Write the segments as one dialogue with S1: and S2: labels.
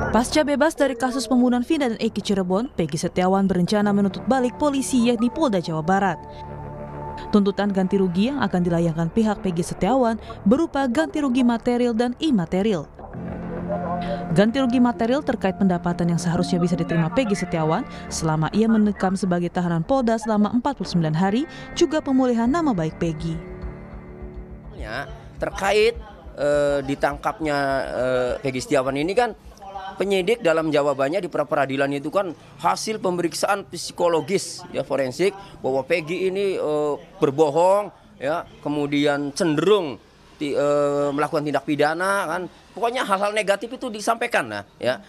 S1: Pasca bebas dari kasus pembunuhan Vina dan Eki Cirebon, Peggy Setiawan berencana menuntut balik polisi yakni Polda Jawa Barat. Tuntutan ganti rugi yang akan dilayangkan pihak Peggy Setiawan berupa ganti rugi material dan imaterial. Ganti rugi material terkait pendapatan yang seharusnya bisa diterima Peggy Setiawan selama ia mendekam sebagai tahanan Polda selama 49 hari, juga pemulihan nama baik Peggy.
S2: Terkait ditangkapnya Peggy Setiawan ini kan, penyidik dalam jawabannya di pra-peradilan itu kan hasil pemeriksaan psikologis ya forensik bahwa Peggy ini berbohong ya, kemudian cenderung melakukan tindak pidana kan, pokoknya hal-hal negatif itu disampaikan nah ya,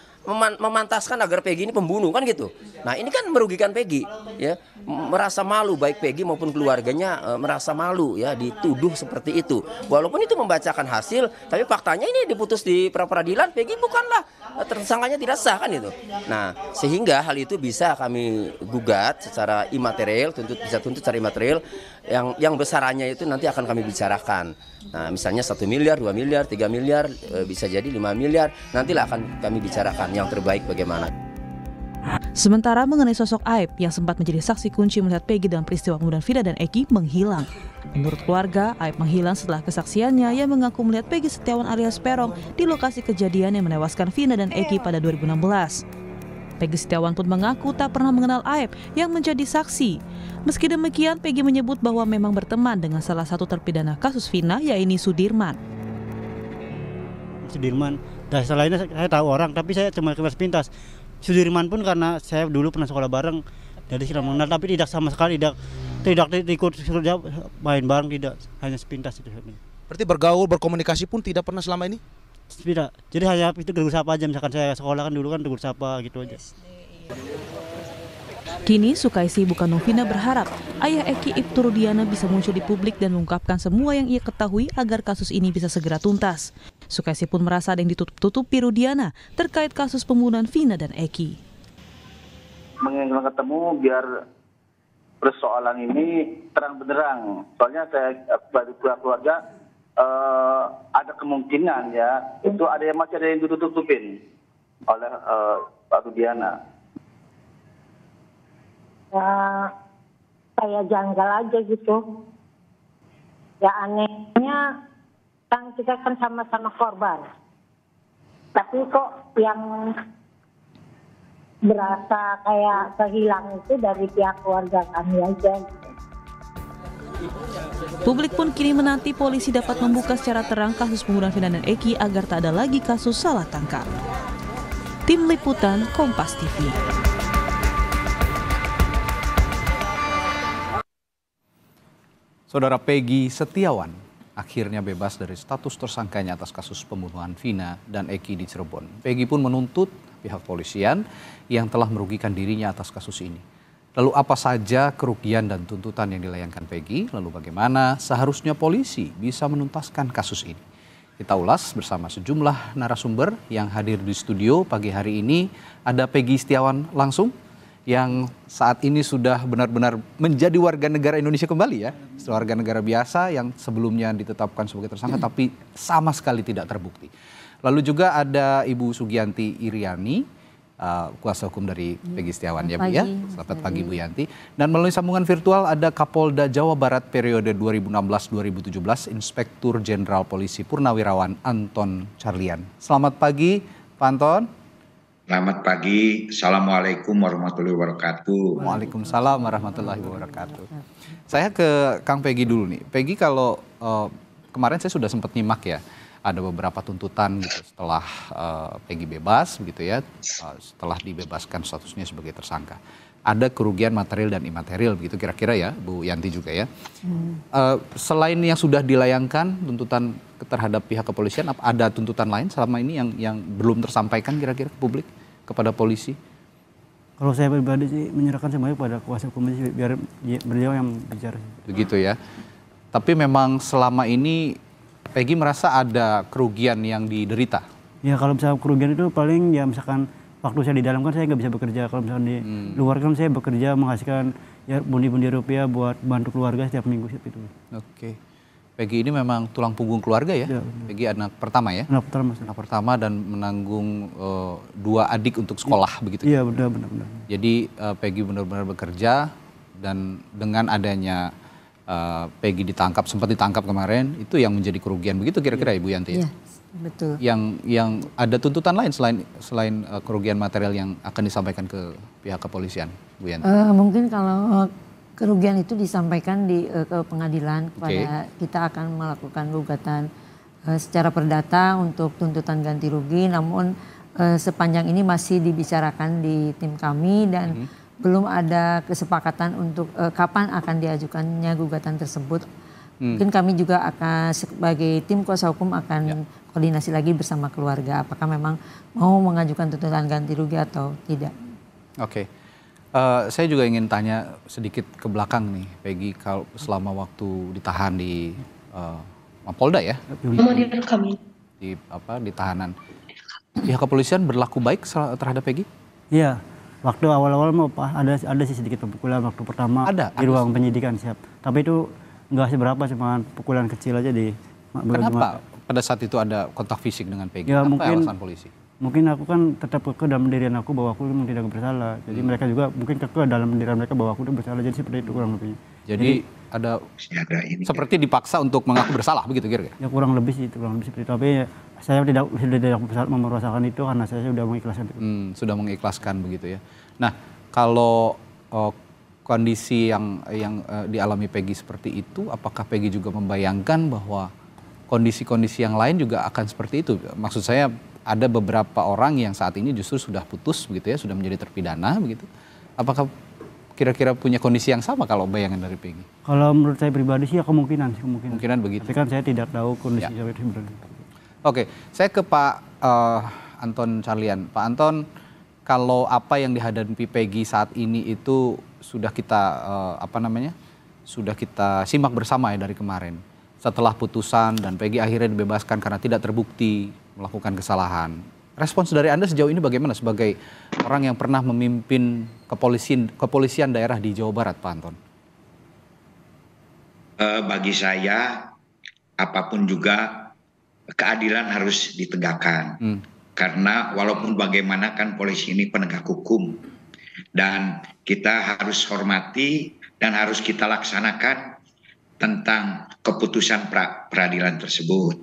S2: memantaskan agar Peggy ini pembunuh kan gitu. Nah ini kan merugikan Peggy ya, merasa malu baik Peggy maupun keluarganya merasa malu ya dituduh seperti itu. Walaupun itu membacakan hasil, tapi faktanya ini diputus di pra-peradilan Peggy bukanlah tersangkanya tidak sah kan itu. Nah sehingga hal itu bisa kami gugat secara imaterial, bisa tuntut secara imaterial yang besarannya itu nanti akan kami bicarakan. Nah misalnya 1 miliar, 2 miliar, 3 miliar, bisa jadi 5 miliar, nantilah akan kami bicarakan yang terbaik bagaimana.
S1: Sementara mengenai sosok Aib yang sempat menjadi saksi kunci melihat Peggy dalam peristiwa pembunuhan Vina dan Eki menghilang. Menurut keluarga, Aib menghilang setelah kesaksiannya yang mengaku melihat Peggy Setiawan alias Peron di lokasi kejadian yang menewaskan Vina dan Eki pada 2016. Peggy Setiawan pun mengaku tak pernah mengenal Aib yang menjadi saksi. Meski demikian, Peggy menyebut bahwa memang berteman dengan salah satu terpidana kasus Vina, yaitu Sudirman.
S3: Sudirman, dan selainnya saya tahu orang, tapi saya cuma kelas pintas. Sudirman pun karena saya dulu pernah sekolah bareng, jadi sudah mengenal, tapi tidak sama sekali tidak ikut main bareng, tidak, hanya sepintas itu.
S4: Berarti bergaul, berkomunikasi pun tidak pernah selama ini?
S3: Tidak, jadi hanya itu tegur sapa aja, misalkan saya sekolah kan dulu kan tegur sapa gitu aja.
S1: Kini Sukaisi bukan Novina berharap ayah Eki Ibtu Rudiana bisa muncul di publik dan mengungkapkan semua yang ia ketahui agar kasus ini bisa segera tuntas. Sukaisi pun merasa ada yang ditutup-tutupi Rudiana terkait kasus pembunuhan Vina dan Eki.
S5: Mengenal ketemu biar persoalan ini terang benderang. Soalnya saya dari keluarga ada kemungkinan ya itu masih ada yang ditutup-tutupin oleh Pak Rudiana.
S6: Ya, kayak janggal aja gitu. Ya anehnya kan kita kan sama-sama korban. Tapi kok yang berasa kayak kehilangan itu dari pihak keluarga kami aja.
S1: Publik pun kini menanti polisi dapat membuka secara terang kasus pembunuhan Vina dan Eki agar tak ada lagi kasus salah tangkap. Tim Liputan Kompas TV.
S7: Saudara Peggy Setiawan akhirnya bebas dari status tersangkanya atas kasus pembunuhan Vina dan Eki di Cirebon. Peggy pun menuntut pihak polisian yang telah merugikan dirinya atas kasus ini. Lalu apa saja kerugian dan tuntutan yang dilayangkan Peggy? Lalu bagaimana seharusnya polisi bisa menuntaskan kasus ini? Kita ulas bersama sejumlah narasumber yang hadir di studio pagi hari ini. Ada Peggy Setiawan langsung yang saat ini sudah benar-benar menjadi warga negara Indonesia kembali ya. Warga negara biasa yang sebelumnya ditetapkan sebagai tersangka tapi sama sekali tidak terbukti. Lalu juga ada Ibu Sugianti Iriani, kuasa hukum dari Peggy Setiawan ya Bu ya. Selamat pagi Bu Yanti. Dan melalui sambungan virtual ada Kapolda Jawa Barat periode 2016-2017 Inspektur Jenderal Polisi Purnawirawan Anton Carlian. Selamat pagi Pak Anton.
S8: Selamat pagi, Assalamualaikum warahmatullahi wabarakatuh.
S7: Waalaikumsalam warahmatullahi wabarakatuh. Saya ke Kang Peggy dulu nih. Peggy, kalau kemarin saya sudah sempat nyimak ya, ada beberapa tuntutan gitu setelah Peggy bebas gitu ya, setelah dibebaskan statusnya sebagai tersangka. Ada kerugian material dan imaterial begitu kira-kira ya, Bu Yanti juga ya. Selain yang sudah dilayangkan tuntutan terhadap pihak kepolisian, ada tuntutan lain selama ini yang belum tersampaikan kira-kira ke publik, kepada polisi?
S3: Kalau saya pribadi sih menyerahkan semuanya pada kuasa hukum biar beliau yang bicara. Begitu
S7: ya. Tapi memang selama ini Peggy merasa ada kerugian yang diderita?
S3: Ya kalau misalnya kerugian itu paling ya misalkan waktu saya di dalam kan saya nggak bisa bekerja. Kalau misalkan di luar kan saya bekerja menghasilkan ya pundi-pundi rupiah buat bantu keluarga setiap minggu seperti itu.
S7: Oke. Peggy ini memang tulang punggung keluarga ya?
S3: Ya,
S7: Peggy anak pertama ya?
S3: anak pertama.
S7: Anak pertama dan menanggung 2 adik untuk sekolah begitu?
S3: Iya benar.
S7: Jadi Peggy benar-benar bekerja dan dengan adanya Peggy sempat ditangkap kemarin, itu yang menjadi kerugian begitu kira-kira Ibu Yanti?
S9: Iya, betul.
S7: Yang ada tuntutan lain selain kerugian material yang akan disampaikan ke pihak kepolisian, Bu Yanti?
S9: Mungkin kalau kerugian itu disampaikan ke pengadilan kepada kita akan melakukan gugatan secara perdata untuk tuntutan ganti rugi, namun sepanjang ini masih dibicarakan di tim kami dan belum ada kesepakatan untuk kapan akan diajukannya gugatan tersebut. Mungkin kami juga akan sebagai tim kuasa hukum akan koordinasi lagi bersama keluarga apakah memang mau mengajukan tuntutan ganti rugi atau tidak.
S7: Oke. Saya juga ingin tanya sedikit ke belakang nih, Peggy, kalau selama waktu ditahan di Mapolda ya, di tahanan, pihak kepolisian berlaku baik terhadap Peggy?
S3: Iya, waktu awal-awal mau ada sih sedikit pukulan waktu pertama di ruang penyidikan siap, tapi itu nggak seberapa, cuma pukulan kecil aja di.
S7: Kenapa pada saat itu ada kontak fisik dengan Peggy?
S3: Ya,
S7: apa alasan polisi?
S3: Mungkin aku kan tetap kekeh dalam pendirian aku bahwa aku memang tidak bersalah. Jadi mereka juga mungkin kekeh dalam pendirian mereka bahwa aku tidak bersalah. Jadi seperti itu kurang lebih.
S7: Jadi ada seperti dipaksa untuk mengaku bersalah begitu kira-kira? Ya
S3: kurang lebih seperti itu. Tapi saya tidak merasakan itu karena saya sudah mengikhlaskan itu.
S7: Sudah mengikhlaskan begitu ya. Nah kalau kondisi yang dialami Peggy seperti itu, apakah Peggy juga membayangkan bahwa kondisi-kondisi yang lain juga akan seperti itu? Maksud saya ada beberapa orang yang saat ini justru sudah putus begitu ya, sudah menjadi terpidana begitu. Apakah kira-kira punya kondisi yang sama kalau bayangan dari Peggy?
S3: Kalau menurut saya pribadi sih ya kemungkinan
S7: begitu.
S3: Tapi kan saya tidak tahu kondisi sampai itu.
S7: Oke, saya ke Pak Anton Carlian. Pak Anton, kalau apa yang dihadapi Peggy saat ini itu sudah kita sudah kita simak bersama ya dari kemarin. Setelah putusan dan Peggy akhirnya dibebaskan karena tidak terbukti melakukan kesalahan. Respons dari Anda sejauh ini bagaimana sebagai orang yang pernah memimpin kepolisian daerah di Jawa Barat, Pak Anton?
S8: Bagi saya, apapun juga keadilan harus ditegakkan. Karena walaupun bagaimana kan polisi ini penegak hukum. Dan kita harus hormati dan harus kita laksanakan tentang keputusan peradilan tersebut.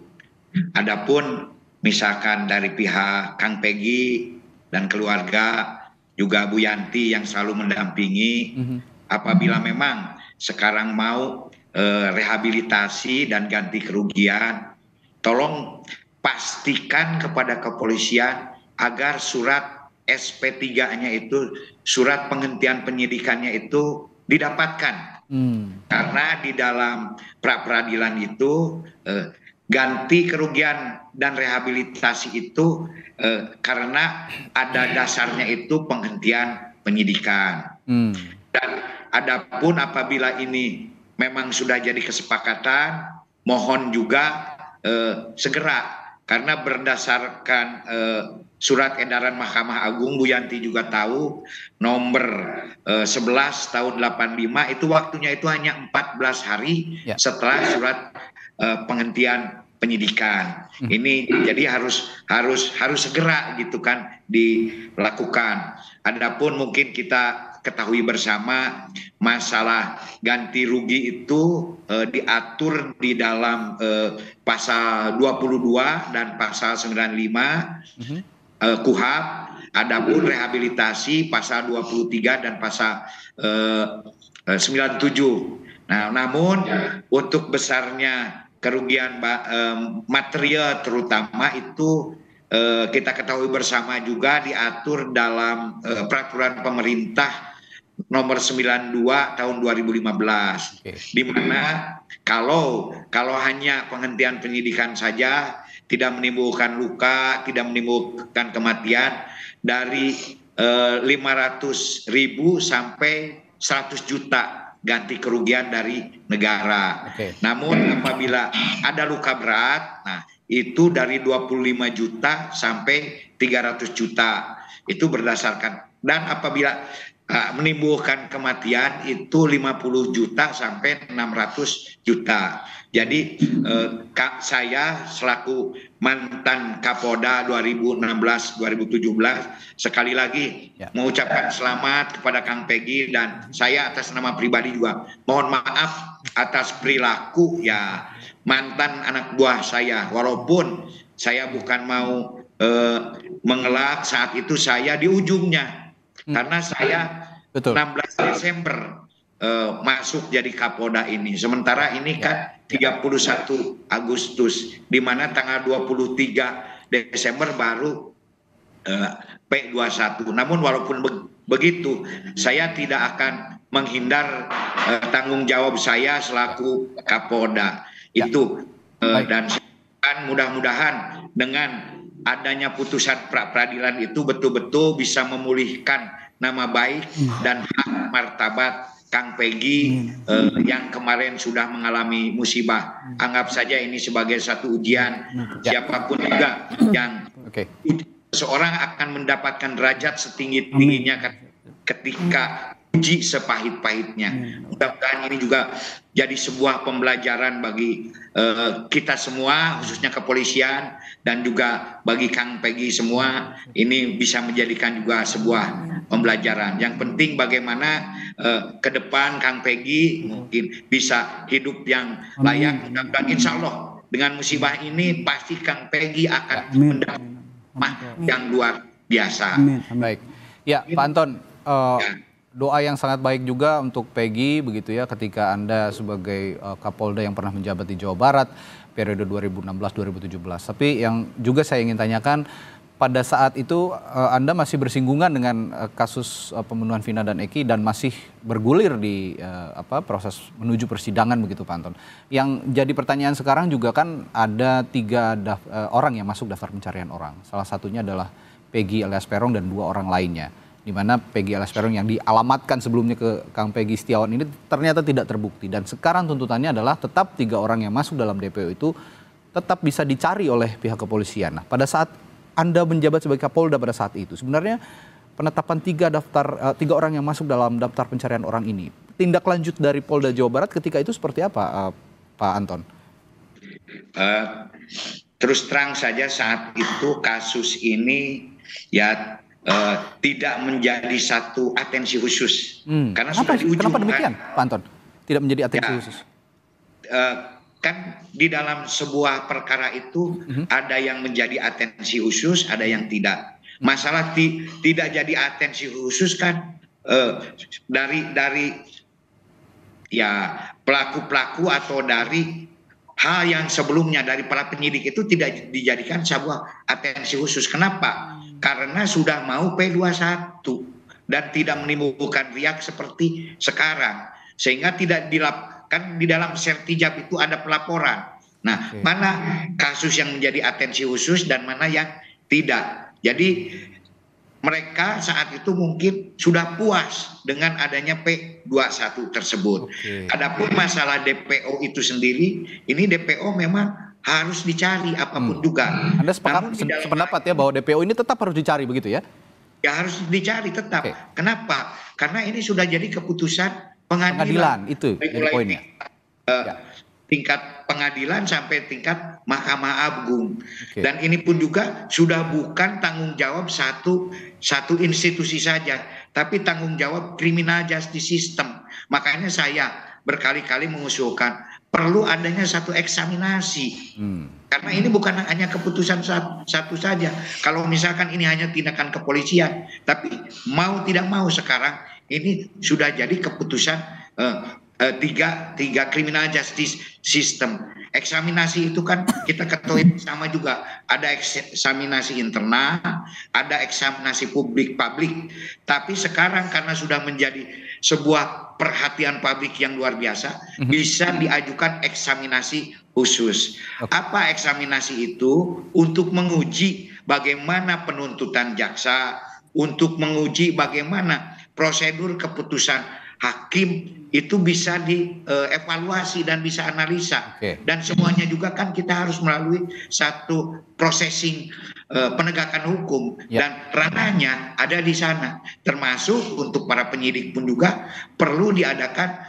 S8: Adapun misalkan dari pihak Kang Peggy dan keluarga, juga Bu Yanti yang selalu mendampingi, apabila memang sekarang mau rehabilitasi dan ganti kerugian, tolong pastikan kepada kepolisian agar surat SP3-nya itu, surat penghentian penyidikannya itu didapatkan. Karena di dalam pra-peradilan itu ganti kerugian dan rehabilitasi itu karena ada dasarnya itu penghentian penyidikan. Dan adapun apabila ini memang sudah jadi kesepakatan, mohon juga segera, karena berdasarkan surat edaran Mahkamah Agung, Bu Yanti juga tahu, nomor 11 tahun 85 itu waktunya itu hanya 14 hari setelah surat penghentian penyidikan. Ini jadi harus segera gitu kan dilakukan. Adapun mungkin kita ketahui bersama masalah ganti rugi itu diatur di dalam pasal 22 dan pasal 95 KUHP. Adapun rehabilitasi pasal 23 dan pasal 97. Nah, namun untuk besarnya kerugian material terutama itu kita ketahui bersama juga diatur dalam peraturan pemerintah nomor 92 tahun 2015, di mana kalau hanya penghentian penyidikan saja tidak menimbulkan luka, tidak menimbulkan kematian, dari 500.000 sampai 100 juta ganti kerugian dari negara. Namun apabila ada luka berat, nah itu dari 25 juta sampai 300 juta. Itu berdasarkan. Dan apabila menimbulkan kematian itu 50 juta sampai 600 juta. Jadi saya selaku mantan Kapolda 2016-2017 sekali lagi mengucapkan selamat kepada Kang Peggy, dan saya atas nama pribadi juga mohon maaf atas perilaku ya mantan anak buah saya. Walaupun saya bukan mau mengelak, saat itu saya di ujungnya karena saya 16 Desember masuk jadi Kapolda ini. Sementara ini kan 31 Agustus, di mana tanggal 23 Desember baru P21. Namun walaupun begitu, saya tidak akan menghindar tanggung jawab saya selaku Kapolda itu. Dan mudah-mudahan dengan adanya putusan pra peradilan itu betul-betul bisa memulihkan nama baik dan hak martabat Kang Peggy yang kemarin sudah mengalami musibah. Anggap saja ini sebagai satu ujian. Siapapun juga yang seorang akan mendapatkan derajat setinggi-tingginya ketika uji sepahit-pahitnya. Mudah-mudahan ini juga jadi sebuah pembelajaran bagi kita semua, khususnya kepolisian, dan juga bagi Kang Peggy semua. Ini bisa menjadikan juga sebuah pembelajaran. Yang penting bagaimana ke depan Kang Peggy mungkin bisa hidup yang layak. Dan insya Allah dengan musibah ini pasti Kang Peggy akan mendapat yang luar biasa.
S7: Baik, ya Pak Anton, doa yang sangat baik juga untuk Peggy begitu ya, ketika Anda sebagai Kapolda yang pernah menjabat di Jawa Barat periode 2016-2017. Tapi yang juga saya ingin tanyakan, pada saat itu Anda masih bersinggungan dengan kasus pembunuhan Vina dan Eki dan masih bergulir di proses menuju persidangan begitu Pak Anton. Yang jadi pertanyaan sekarang juga kan ada 3 orang yang masuk daftar pencarian orang. Salah satunya adalah Peggy alias Peron dan 2 orang lainnya. Di mana Peggy alias Peron yang dialamatkan sebelumnya ke Kang Peggy Setiawan ini ternyata tidak terbukti. Dan sekarang tuntutannya adalah tetap 3 orang yang masuk dalam DPO itu tetap bisa dicari oleh pihak kepolisian. Nah, pada saat Anda menjabat sebagai Kapolda pada saat itu, sebenarnya penetapan 3 orang yang masuk dalam daftar pencarian orang ini, tindak lanjut dari Polda Jawa Barat ketika itu seperti apa, Pak Anton?
S8: Terus terang saja saat itu kasus ini ya tidak menjadi satu atensi khusus. Karena sudah di ujung.
S7: Kenapa demikian, Pak Anton? Tidak menjadi atensi khusus?
S8: Kan di dalam sebuah perkara itu ada yang menjadi atensi khusus, ada yang tidak. Masalah tidak jadi atensi khusus kan dari ya pelaku-pelaku atau dari hal yang sebelumnya dari para penyidik itu tidak dijadikan sebuah atensi khusus. Kenapa? Karena sudah mau P21 dan tidak menimbulkan riak seperti sekarang, sehingga tidak kan di dalam sertijab itu ada pelaporan. Nah, mana kasus yang menjadi atensi khusus dan mana yang tidak. Jadi mereka saat itu mungkin sudah puas dengan adanya P21 tersebut. Adapun masalah DPO itu sendiri, ini DPO memang harus dicari apapun juga.
S7: Anda sependapat ya bahwa DPO ini tetap harus dicari begitu ya?
S8: Ya harus dicari tetap. Kenapa? Karena ini sudah jadi keputusan pengadilan itu poinnya. Tingkat pengadilan sampai tingkat Mahkamah Agung. Dan ini pun juga sudah bukan tanggung jawab satu institusi saja, tapi tanggung jawab criminal justice system. Makanya saya berkali-kali mengusulkan perlu adanya satu eksaminasi. Karena ini bukan hanya keputusan satu saja. Kalau misalkan ini hanya tindakan kepolisian, tapi mau tidak mau sekarang ini sudah jadi keputusan tiga criminal justice system. Eksaminasi itu kan kita ketahui sama juga, ada eksaminasi internal, ada eksaminasi publik. Tapi sekarang karena sudah menjadi sebuah perhatian publik yang luar biasa, bisa diajukan eksaminasi khusus. Apa eksaminasi itu? Untuk menguji bagaimana penuntutan jaksa, untuk menguji bagaimana prosedur keputusan hakim itu bisa dievaluasi dan bisa analisa. Dan semuanya juga kan kita harus melalui satu processing penegakan hukum dan ranahnya ada di sana, termasuk untuk para penyidik pun juga perlu diadakan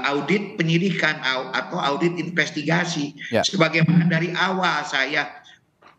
S8: audit penyidikan atau audit investigasi. Sebagaimana dari awal saya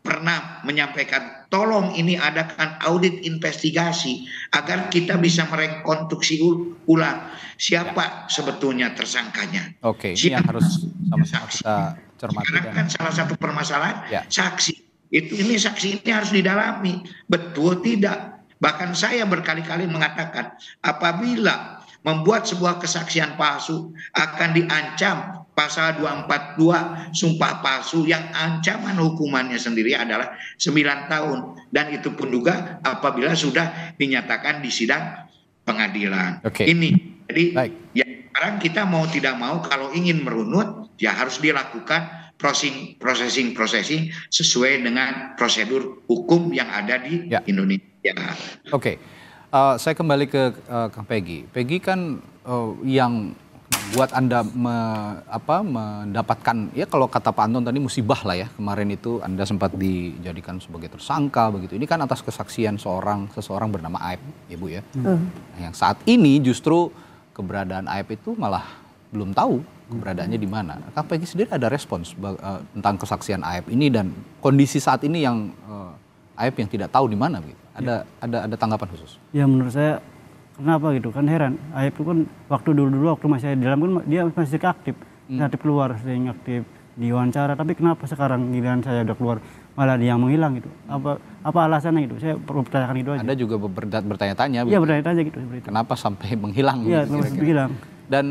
S8: pernah menyampaikan, tolong ini adakan audit investigasi agar kita bisa merekonstruksi ulang siapa sebetulnya tersangkanya.
S7: Oke, ini yang harus sama-sama kita cermati.
S8: Karena kan salah satu permasalahan saksi ini saksi ini harus didalami, betul tidak? Bahkan saya berkali-kali mengatakan, apabila membuat sebuah kesaksian palsu akan diancam pasal 242 sumpah palsu yang ancaman hukumannya sendiri adalah 9 tahun, dan itu pun juga apabila sudah dinyatakan di sidang pengadilan. Ini jadi ya sekarang kita mau tidak mau kalau ingin merunut ya harus dilakukan processing sesuai dengan prosedur hukum yang ada di Indonesia.
S7: Saya kembali ke Kang Peggy. Peggy kan yang buat Anda mendapatkan, ya kalau kata Pak Anton tadi musibah lah ya, kemarin itu Anda sempat dijadikan sebagai tersangka begitu. Ini kan atas kesaksian seseorang bernama Aep, ya Bu ya. Nah, yang saat ini justru keberadaan Aep itu malah belum tahu keberadaannya di mana. Kang Peggy sendiri ada respons tentang kesaksian Aep ini dan kondisi saat ini yang Aep yang tidak tahu di mana begitu. Ada tanggapan khusus?
S3: Ya menurut saya kenapa gitu kan heran. Aep itu kan waktu dulu waktu masih di dalam kan dia masih aktif, aktif keluar, sering aktif diwawancara. Tapi kenapa sekarang giliran saya udah keluar malah dia yang menghilang gitu? Apa alasannya gitu? Saya perlu pertanyakan itu aja.
S7: Anda juga bertanya-tanya.
S3: Iya bertanya-tanya gitu.
S7: Kenapa sampai menghilang?
S3: Iya sampai menghilang.
S7: Dan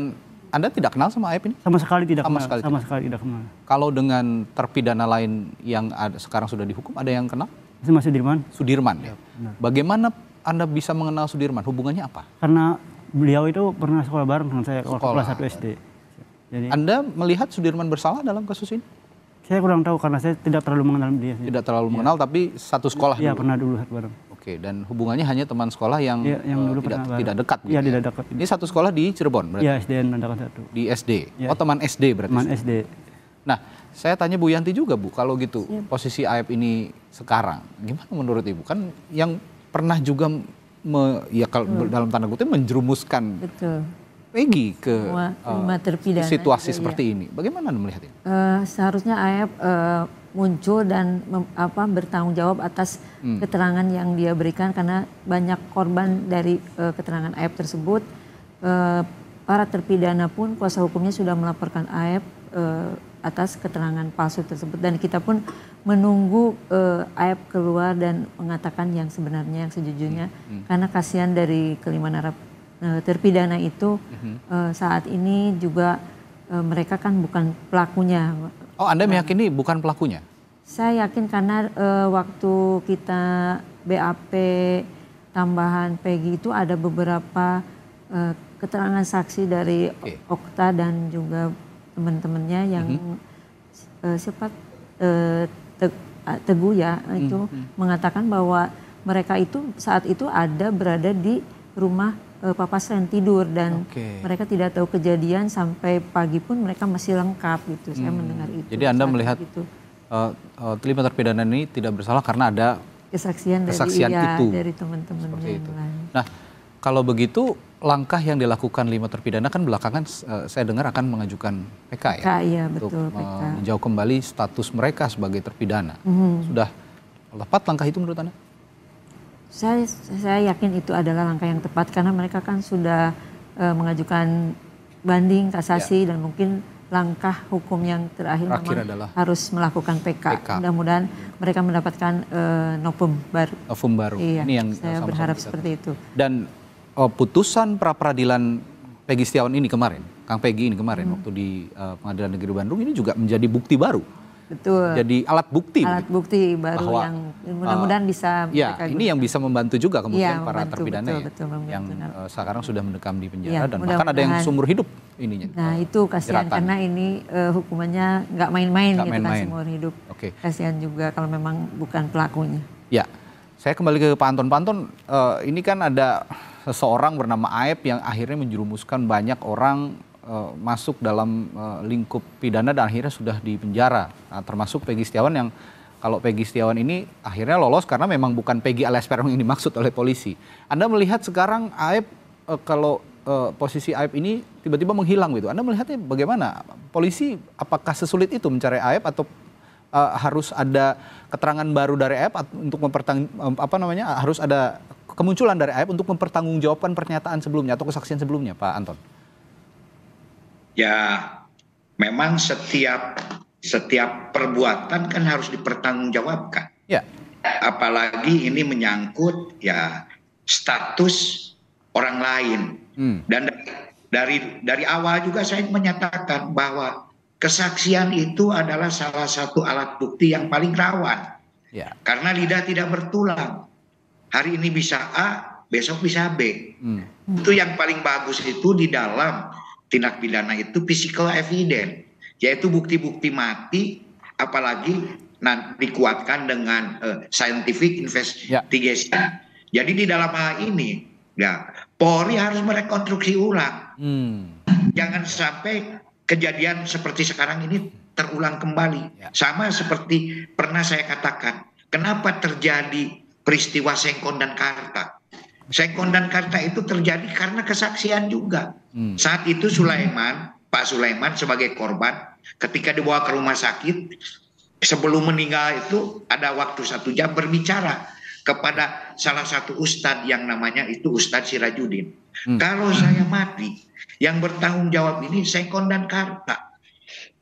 S7: Anda tidak kenal sama Aep ini?
S3: Sama sekali tidak kenal. Sama sekali tidak kenal.
S7: Kalau dengan terpidana lain yang sekarang sudah dihukum, ada yang kenal?
S3: Mas Sudirman.
S7: Sudirman ya. Bagaimana Anda bisa mengenal Sudirman? Hubungannya apa?
S3: Karena beliau itu pernah sekolah bareng dengan saya waktu kelas 1 SD. Jadi,
S7: Anda melihat Sudirman bersalah dalam kasus ini?
S3: Saya kurang tahu karena saya tidak terlalu mengenal dia.
S7: Tidak terlalu mengenal, tapi satu sekolah.
S3: Iya pernah dulu bareng.
S7: Oke, dan hubungannya hanya teman sekolah yang
S3: dulu
S7: tidak dekat.
S3: Iya tidak dekat.
S7: Ini satu sekolah di Cirebon berarti?
S3: Iya SDN Nandakan 1.
S7: Di SD.
S3: Ya.
S7: Teman SD berarti.
S3: Teman SD.
S7: Nah, saya tanya Bu Yanti juga Bu, kalau gitu posisi Aep ini sekarang, gimana menurut Ibu? Kan yang pernah juga dalam tanda kutip menjerumuskan Peggy ke situasi seperti ini. Bagaimana Anda melihat ini?
S9: Seharusnya Aep muncul dan bertanggung jawab atas keterangan yang dia berikan karena banyak korban dari keterangan Aep tersebut. Para terpidana pun kuasa hukumnya sudah melaporkan Aep atas keterangan palsu tersebut dan kita pun menunggu Aep keluar dan mengatakan yang sebenarnya, yang sejujurnya karena kasihan dari kelima terpidana itu saat ini juga mereka kan bukan pelakunya.
S7: Oh, Anda meyakini bukan pelakunya?
S9: Saya yakin karena waktu kita BAP tambahan Peggy itu ada beberapa keterangan saksi dari Okta dan juga teman-temannya yang Teguh ya itu mengatakan bahwa mereka itu saat itu berada di rumah Papa Sren tidur dan mereka tidak tahu kejadian sampai pagi pun mereka masih lengkap gitu. Saya mendengar itu.
S7: Jadi Anda melihat kelima terpidana ini tidak bersalah karena ada kesaksian itu
S9: dari teman-teman yang lain.
S7: Nah, kalau begitu langkah yang dilakukan 5 terpidana kan belakangan saya dengar akan mengajukan PK ya.
S9: Iya,
S7: untuk
S9: betul, PK.
S7: Meninjau kembali status mereka sebagai terpidana. Sudah tepat langkah itu menurut Anda?
S9: Saya yakin itu adalah langkah yang tepat karena mereka kan sudah mengajukan banding kasasi dan mungkin langkah hukum yang terakhir memang harus melakukan PK. Mudah-mudahan mereka mendapatkan novum baru. Iya, ini yang saya berharap seperti itu.
S7: Dan putusan pra-peradilan Peggy Setiawan ini kemarin, Kang Peggy ini kemarin waktu di Pengadilan Negeri Bandung ini juga menjadi bukti baru.
S9: Betul.
S7: Jadi alat bukti
S9: baru bahwa, yang mudah-mudahan bisa
S7: ini yang bisa membantu juga kemudian para terpidana yang sekarang sudah mendekam di penjara dan bahkan ada yang seumur hidup ininya.
S9: Nah itu kasihan karena ini hukumannya nggak main-main gitu kan seumur hidup. Kasihan juga kalau memang bukan pelakunya.
S7: Ya, saya kembali ke Pak Anton. Pak Anton, ini kan ada seseorang bernama Aep yang akhirnya menjerumuskan banyak orang masuk dalam lingkup pidana dan akhirnya sudah dipenjara. Nah, termasuk Peggy Setiawan yang kalau Peggy Setiawan ini akhirnya lolos karena memang bukan Peggy alias Peron yang dimaksud oleh polisi. Anda melihat sekarang Aep kalau posisi Aep ini tiba-tiba menghilang gitu. Anda melihatnya bagaimana? Polisi apakah sesulit itu mencari Aep atau harus ada keterangan baru dari Aep untuk harus ada kemunculan dari Aep untuk mempertanggungjawabkan pernyataan sebelumnya atau kesaksian sebelumnya, Pak Anton?
S8: Ya, memang setiap perbuatan kan harus dipertanggungjawabkan.
S7: Ya.
S8: Apalagi ini menyangkut ya status orang lain. Dan dari awal juga saya menyatakan bahwa kesaksian itu adalah salah satu alat bukti yang paling rawan.
S7: Ya.
S8: Karena lidah tidak bertulang. Hari ini bisa A, besok bisa B. Itu yang paling bagus itu di dalam tindak pidana itu physical evidence, yaitu bukti-bukti mati, apalagi nanti dikuatkan dengan scientific investigation. Jadi di dalam hal ini, ya Polri harus merekonstruksi ulang. Jangan sampai kejadian seperti sekarang ini terulang kembali. Sama seperti pernah saya katakan, kenapa terjadi peristiwa Sengkon dan Karta. Sengkon dan Karta itu terjadi karena kesaksian juga. Saat itu Pak Sulaiman sebagai korban, ketika dibawa ke rumah sakit, sebelum meninggal itu ada waktu 1 jam berbicara kepada salah satu ustadz yang namanya itu Ustadz Sirajudin. Kalau saya mati, yang bertanggung jawab ini Sengkon dan Karta.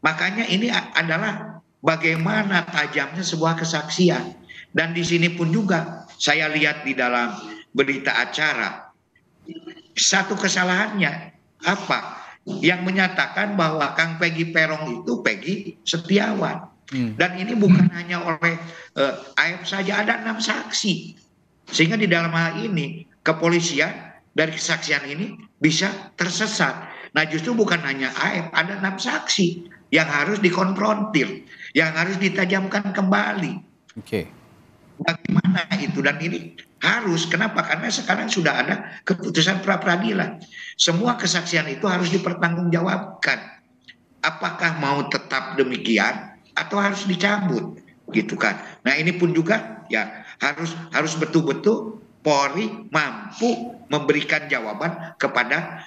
S8: Makanya ini adalah bagaimana tajamnya sebuah kesaksian. Dan di sini pun juga saya lihat di dalam berita acara, satu kesalahannya apa? Yang menyatakan bahwa Kang Peggy Peron itu Peggy Setiawan. Dan ini bukan hanya oleh Aep saja, ada 6 saksi. Sehingga di dalam hal ini kepolisian dari kesaksian ini bisa tersesat. Nah justru bukan hanya Aep, ada 6 saksi yang harus dikonfrontir, yang harus ditajamkan kembali.
S7: Oke.
S8: Bagaimana itu? Dan ini harus, kenapa? Karena sekarang sudah ada keputusan pra-peradilan. Semua kesaksian itu harus dipertanggungjawabkan. Apakah mau tetap demikian atau harus dicabut, gitu kan? Nah ini pun juga ya harus betul-betul Polri mampu memberikan jawaban kepada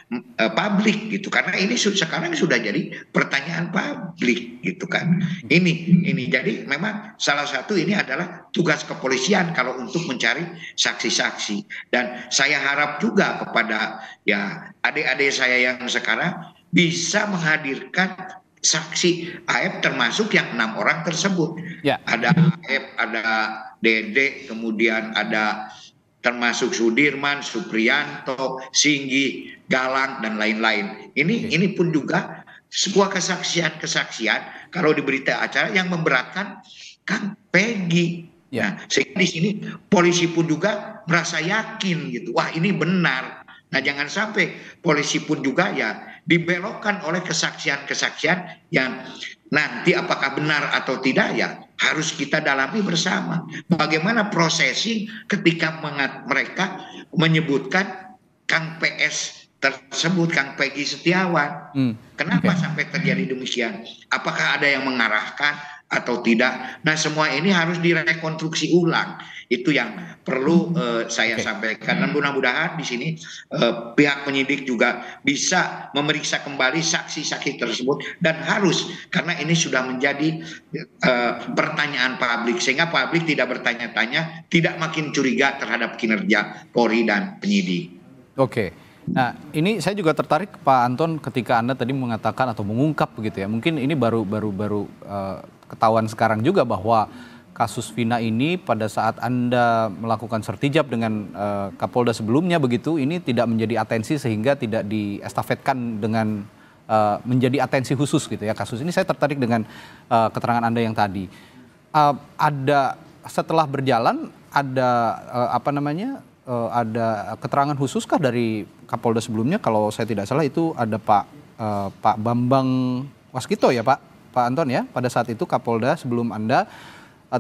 S8: publik, gitu. Karena ini sekarang sudah jadi pertanyaan publik, gitu kan. Ini jadi memang salah satu ini adalah tugas kepolisian kalau untuk mencari saksi-saksi. Dan saya harap juga kepada ya adik-adik saya yang sekarang bisa menghadirkan saksi Aep termasuk yang 6 orang tersebut. Ya. Ada Aep, ada Dede, kemudian ada termasuk Sudirman, Supriyanto, Singgi, Galang dan lain-lain. Ini pun juga sebuah kesaksian kalau di berita acara yang memberatkan Kang Peggy. Ya. Nah, sehingga di sini polisi pun juga merasa yakin gitu. Wah, ini benar. Nah, jangan sampai polisi pun juga ya dibelokkan oleh kesaksian-kesaksian yang nanti apakah benar atau tidak ya harus kita dalami bersama. Bagaimana prosesi ketika mereka menyebutkan Kang PS tersebut, Kang Peggy Setiawan. Kenapa sampai terjadi demikian? Apakah ada yang mengarahkan atau tidak? Nah semua ini harus direkonstruksi ulang. Itu yang perlu saya sampaikan. Dan mudah-mudahan di sini pihak penyidik juga bisa memeriksa kembali saksi-saksi tersebut. Dan harus, karena ini sudah menjadi pertanyaan publik. Sehingga publik tidak bertanya-tanya, tidak makin curiga terhadap kinerja Polri dan penyidik.
S7: Oke. Nah ini saya juga tertarik Pak Anton ketika Anda tadi mengatakan atau mengungkap begitu ya. Mungkin ini baru ketahuan sekarang juga bahwa kasus Vina ini pada saat Anda melakukan sertijab dengan Kapolda sebelumnya begitu, ini tidak menjadi atensi sehingga tidak diestafetkan dengan menjadi atensi khusus gitu ya kasus ini. Saya tertarik dengan keterangan Anda yang tadi. Ada setelah berjalan ada ada keterangan khususkah dari Kapolda sebelumnya? Kalau saya tidak salah itu ada Pak Bambang Waskito ya Pak Anton ya, pada saat itu Kapolda sebelum Anda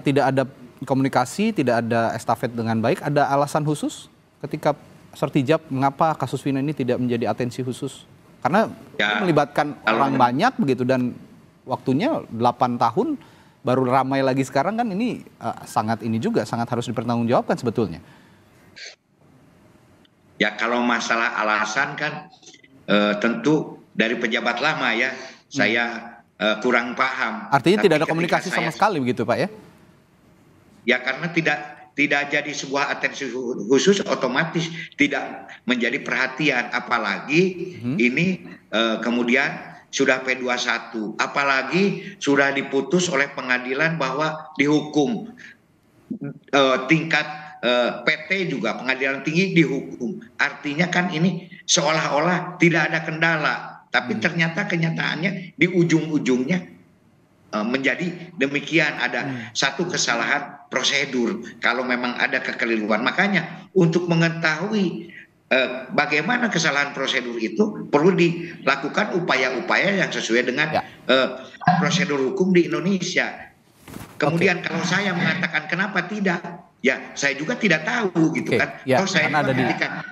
S7: tidak ada komunikasi, tidak ada estafet dengan baik. Ada alasan khusus ketika Sertijab, mengapa kasus Vina ini tidak menjadi atensi khusus? Karena
S8: Ya,
S7: melibatkan orang banyak begitu dan waktunya 8 tahun baru ramai lagi sekarang kan ini sangat harus dipertanggungjawabkan sebetulnya.
S8: Ya kalau masalah alasan kan tentu dari pejabat lama ya saya kurang paham.
S7: Artinya
S8: Tapi
S7: tidak ada
S8: ketika
S7: komunikasi sama sekali begitu Pak ya?
S8: Ya karena tidak jadi sebuah atensi khusus, otomatis tidak menjadi perhatian, apalagi ini kemudian sudah P21, apalagi sudah diputus oleh pengadilan bahwa dihukum, tingkat PT juga pengadilan tinggi dihukum, artinya kan ini seolah-olah tidak ada kendala, tapi ternyata kenyataannya di ujung-ujungnya menjadi demikian, ada satu kesalahan prosedur kalau memang ada kekeliruan. Makanya untuk mengetahui bagaimana kesalahan prosedur itu perlu dilakukan upaya-upaya yang sesuai dengan prosedur hukum di Indonesia. Kemudian kalau saya mengatakan kenapa tidak, ya saya juga tidak tahu gitu kan. Kalau saya memberikan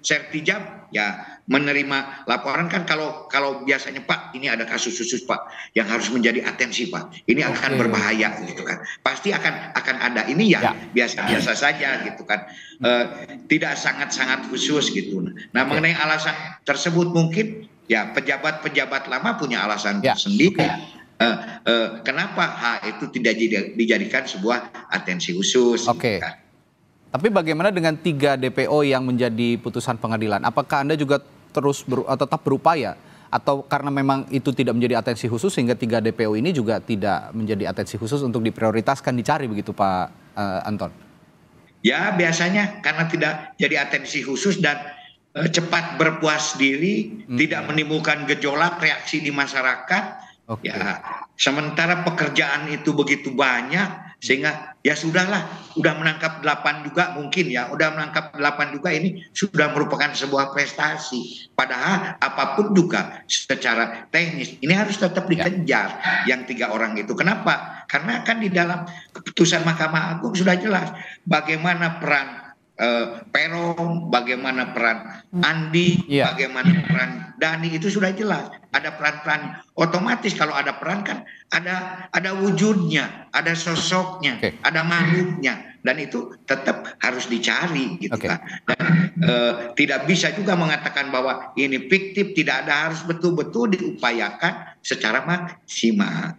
S8: Sertijab ya menerima laporan kan, kalau biasanya Pak ini ada kasus khusus Pak yang harus menjadi atensi Pak, ini akan berbahaya gitu kan, pasti akan ada, ini ya biasa-biasa saja gitu kan, tidak sangat-sangat khusus gitu. Nah mengenai alasan tersebut mungkin ya pejabat-pejabat lama punya alasan sendiri. Kenapa itu tidak dijadikan sebuah atensi khusus? Gitu kan.
S7: Tapi bagaimana dengan 3 DPO yang menjadi putusan pengadilan? Apakah Anda juga terus tetap berupaya? Atau karena memang itu tidak menjadi atensi khusus sehingga 3 DPO ini juga tidak menjadi atensi khusus untuk diprioritaskan dicari begitu Pak Anton? Ya
S8: biasanya karena tidak jadi atensi khusus dan cepat berpuas diri, tidak menimbulkan gejolak reaksi di masyarakat. Ya, sementara pekerjaan itu begitu banyak sehingga ya sudahlah, udah menangkap 8 juga mungkin ya, udah menangkap 8 juga ini sudah merupakan sebuah prestasi. Padahal apapun juga secara teknis ini harus tetap dikejar yang 3 orang itu. Kenapa? Karena kan di dalam keputusan Mahkamah Agung sudah jelas bagaimana peran Peron, bagaimana peran Andi, bagaimana peran Dani, itu sudah jelas. Ada peran-peran, otomatis kalau ada peran kan ada wujudnya, ada sosoknya, ada makhluknya, dan itu tetap harus dicari gitu kan. Dan tidak bisa juga mengatakan bahwa ini fiktif, tidak ada, harus betul-betul diupayakan secara maksimal.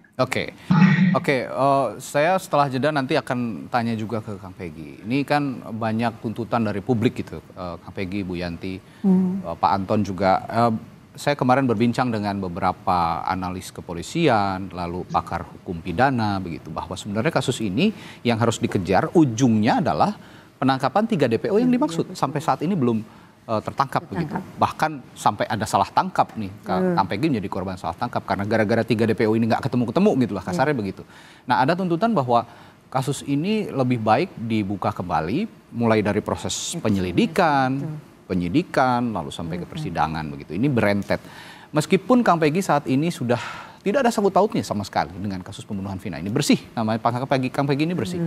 S7: Saya setelah jeda nanti akan tanya juga ke Kang Peggy. Ini kan banyak tuntutan dari publik gitu, Kang Peggy, Bu Yanti, Pak Anton juga. Saya kemarin berbincang dengan beberapa analis kepolisian, lalu pakar hukum pidana begitu, bahwa sebenarnya kasus ini yang harus dikejar ujungnya adalah penangkapan 3 DPO yang dimaksud. Sampai saat ini belum tertangkap begitu. Bahkan sampai ada salah tangkap nih, Kang Peggy menjadi korban salah tangkap karena gara-gara 3 DPO ini nggak ketemu-ketemu gitu lah kasarnya begitu. Nah ada tuntutan bahwa kasus ini lebih baik dibuka kembali mulai dari proses penyelidikan, penyidikan, lalu sampai ke persidangan begitu. Ini berentet. Meskipun Kang Peggy saat ini sudah tidak ada sangkut pautnya sama sekali dengan kasus pembunuhan Vina ini, bersih namanya Kang Peggy ini bersih.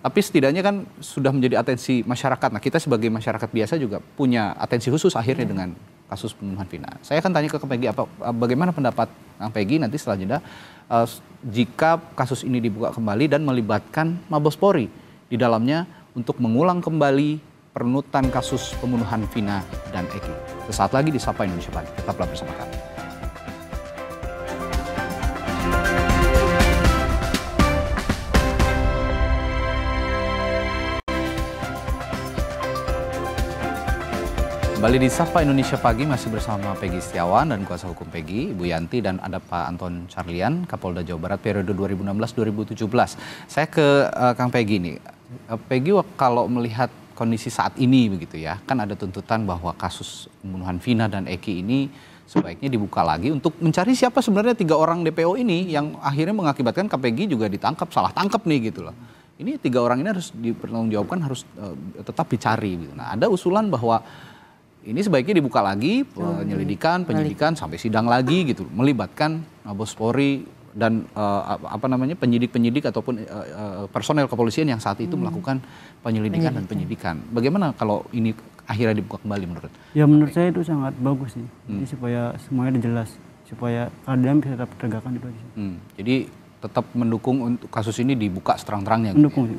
S7: Tapi setidaknya kan sudah menjadi atensi masyarakat. Nah kita sebagai masyarakat biasa juga punya atensi khusus akhirnya dengan kasus pembunuhan Vina. Saya akan tanya ke Kang Peggy bagaimana pendapat Kang Peggy nanti setelah jeda jika kasus ini dibuka kembali dan melibatkan Mabes Polri di dalamnya untuk mengulang kembali perunutan kasus pembunuhan Vina dan Eki. Sesaat lagi di Sapa Indonesia Pagi. Tetaplah bersama kami. Kembali di Sapa Indonesia Pagi masih bersama Peggy Setiawan dan kuasa hukum Peggy, Ibu Yanti, dan ada Pak Anton Carlian, Kapolda Jawa Barat periode 2016-2017. Saya ke Kang Peggy nih. Peggy, kalau melihat kondisi saat ini begitu ya, kan ada tuntutan bahwa kasus pembunuhan Vina dan Eki ini sebaiknya dibuka lagi untuk mencari siapa sebenarnya 3 orang DPO ini yang akhirnya mengakibatkan Kang Peggy juga ditangkap, salah tangkap nih gitu loh. Ini 3 orang ini harus dipertanggungjawabkan, harus tetap dicari gitu. Nah ada usulan bahwa ini sebaiknya dibuka lagi penyidikan sampai sidang lagi gitu, melibatkan Mabes Polri dan penyidik-penyidik ataupun personel kepolisian yang saat itu melakukan penyelidikan dan penyidikan. Bagaimana kalau ini akhirnya dibuka kembali menurut?
S3: Ya menurut saya itu sangat bagus sih. Jadi supaya semuanya jelas, supaya keadilan bisa tetap tertegakkan itu aja.
S7: Jadi tetap mendukung untuk kasus ini dibuka seterang-terangnya.
S3: Mendukung sih.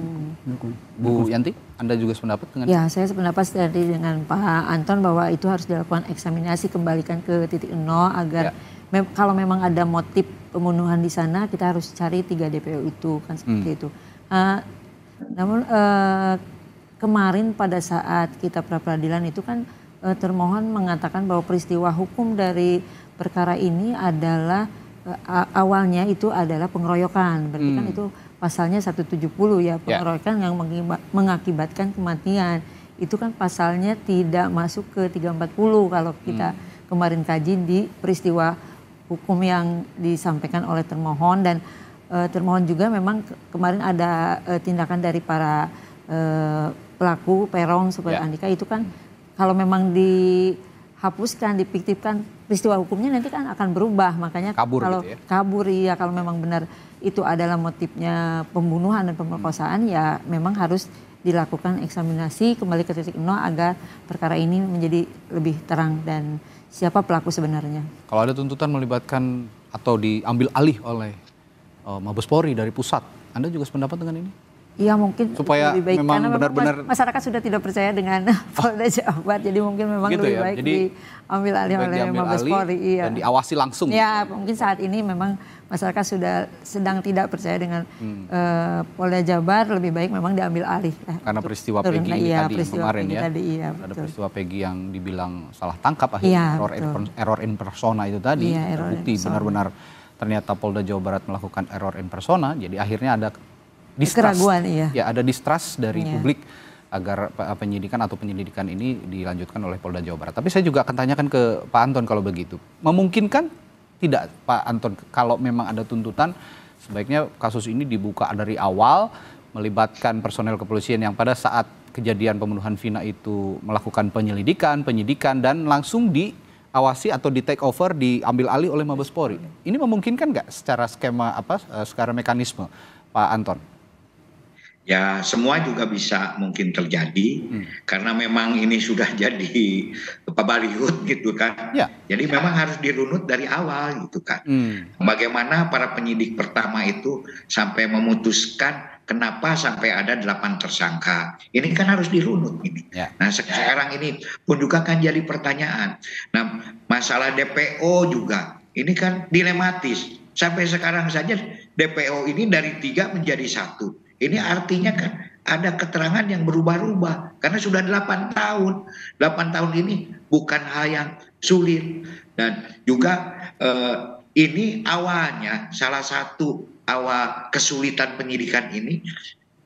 S3: Mendukung.
S7: Bu Yanti, Anda juga sependapat dengan?
S9: Ya, saya sependapat tadi dengan Pak Anton bahwa itu harus dilakukan eksaminasi, kembalikan ke titik nol agar kalau memang ada motif pembunuhan di sana, kita harus cari 3 DPO itu, kan seperti itu. Namun kemarin pada saat kita pra-peradilan itu kan termohon mengatakan bahwa peristiwa hukum dari perkara ini adalah awalnya itu adalah pengeroyokan. Berarti kan itu pasalnya 170 ya, pengeroyokan yang mengakibatkan kematian. Itu kan pasalnya tidak masuk ke 340 kalau kita kemarin kaji di peristiwa hukum yang disampaikan oleh termohon. Dan termohon juga memang kemarin ada tindakan dari para pelaku Peron seperti Andika itu kan kalau memang dihapuskan, dipiktifkan peristiwa hukumnya nanti kan akan berubah. Makanya
S7: kabur
S9: kalau
S7: gitu ya?
S9: Kabur ya, kalau memang benar itu adalah motifnya pembunuhan dan pemerkosaan ya memang harus dilakukan eksaminasi kembali ke titik nol agar perkara ini menjadi lebih terang dan siapa pelaku sebenarnya.
S7: Kalau ada tuntutan melibatkan atau diambil alih oleh Mabes Polri dari pusat, Anda juga sependapat dengan ini?
S9: Iya mungkin
S7: supaya
S9: lebih baik
S7: memang
S9: karena
S7: benar-benar
S9: masyarakat sudah tidak percaya dengan Polda Jabar, jadi mungkin memang
S7: gitu
S9: lebih
S7: ya?
S9: baik
S7: Jadi,
S9: diambil alih oleh Mabes Polri. Iya.
S7: Dan diawasi langsung.
S9: Ya mungkin saat ini memang masyarakat sudah sedang tidak percaya dengan Polda Jabar, lebih baik memang diambil alih.
S7: Karena peristiwa Peggy ini tadi kemarin ya. Ada peristiwa Peggy yang dibilang salah tangkap akhirnya error in persona itu tadi. Terbukti benar-benar ternyata Polda Jawa Barat melakukan error in persona, jadi akhirnya ada distrust, ya ada distrust dari publik agar penyelidikan ini dilanjutkan oleh Polda Jawa Barat. Tapi saya juga akan tanyakan ke Pak Anton kalau begitu. Memungkinkan tidak Pak Anton kalau memang ada tuntutan sebaiknya kasus ini dibuka dari awal, melibatkan personel kepolisian yang pada saat kejadian pembunuhan Vina itu melakukan penyidikan dan langsung diawasi atau di take over, diambil alih oleh Mabes Polri. Ini memungkinkan nggak secara secara mekanisme Pak Anton?
S8: Ya semua juga bisa mungkin terjadi karena memang ini sudah jadi pabaliut gitu kan. Jadi memang harus dirunut dari awal gitu kan. Bagaimana para penyidik pertama itu sampai memutuskan kenapa sampai ada 8 tersangka. Ini kan harus dirunut ini. Nah sekarang ini pun juga kan jadi pertanyaan. Nah masalah DPO juga ini kan dilematis. Sampai sekarang saja DPO ini dari 3 menjadi 1. Ini artinya kan ada keterangan yang berubah-ubah karena sudah 8 tahun. 8 tahun ini bukan hal yang sulit. Dan juga ini awalnya salah satu awal kesulitan penyidikan ini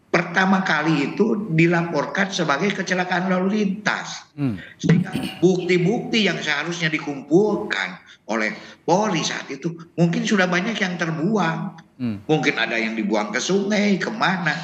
S8: pertama kali itu dilaporkan sebagai kecelakaan lalu lintas. Sehingga bukti-bukti yang seharusnya dikumpulkan oleh Polri saat itu mungkin sudah banyak yang terbuang. Mungkin ada yang dibuang ke sungai, kemana.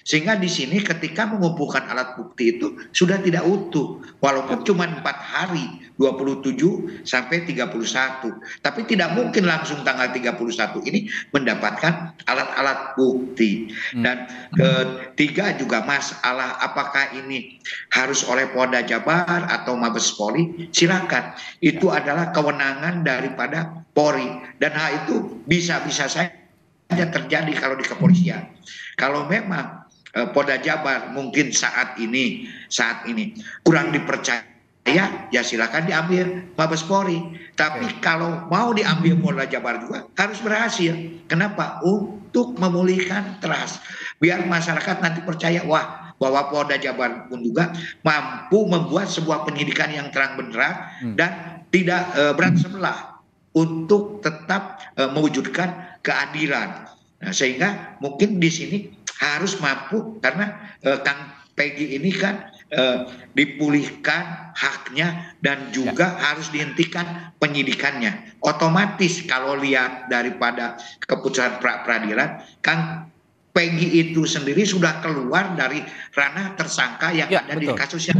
S8: Sehingga di sini ketika mengumpulkan alat bukti itu sudah tidak utuh. Walaupun cuma 4 hari, 27 sampai 31. Tapi tidak mungkin langsung tanggal 31 ini mendapatkan alat-alat bukti. Dan ketiga juga masalah apakah ini harus oleh Polda Jabar atau Mabes Polri, silakan. Itu adalah kewenangan daripada Polri. Dan hal itu bisa-bisa saja terjadi kalau di kepolisian. Kalau memang Polda Jabar mungkin saat ini kurang dipercaya, ya silakan diambil Mabes Polri. Tapi kalau mau diambil Polda Jabar juga harus berhasil. Kenapa? Untuk memulihkan trust. Biar masyarakat nanti percaya bahwa Polda Jabar pun juga mampu membuat sebuah penyidikan yang terang benderang dan tidak berat sebelah untuk tetap mewujudkan keadilan. Nah, sehingga mungkin di sini harus mampu karena Kang Peggy ini kan dipulihkan haknya dan juga harus dihentikan penyidikannya. Otomatis kalau lihat daripada keputusan pra-peradilan, Kang Peggy itu sendiri sudah keluar dari ranah tersangka yang ada di kasus yang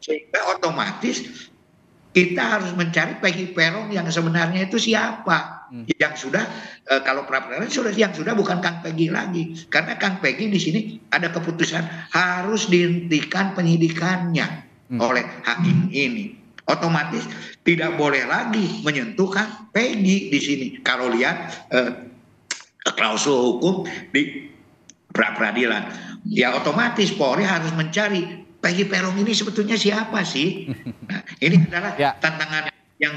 S8: sehingga otomatis kita harus mencari Peggy Peron yang sebenarnya itu siapa. Yang sudah kalau pra-peradilan yang sudah bukan Kang Peggy lagi. Karena Kang Peggy di sini ada keputusan harus dihentikan penyidikannya. oleh hakim ini. Otomatis tidak boleh lagi menyentuhkan Peggy di sini. Kalau lihat klausul hukum di pra-peradilan, ya otomatis Polri harus mencari Peggy Peron ini sebetulnya siapa sih? Nah, ini adalah tantangan yang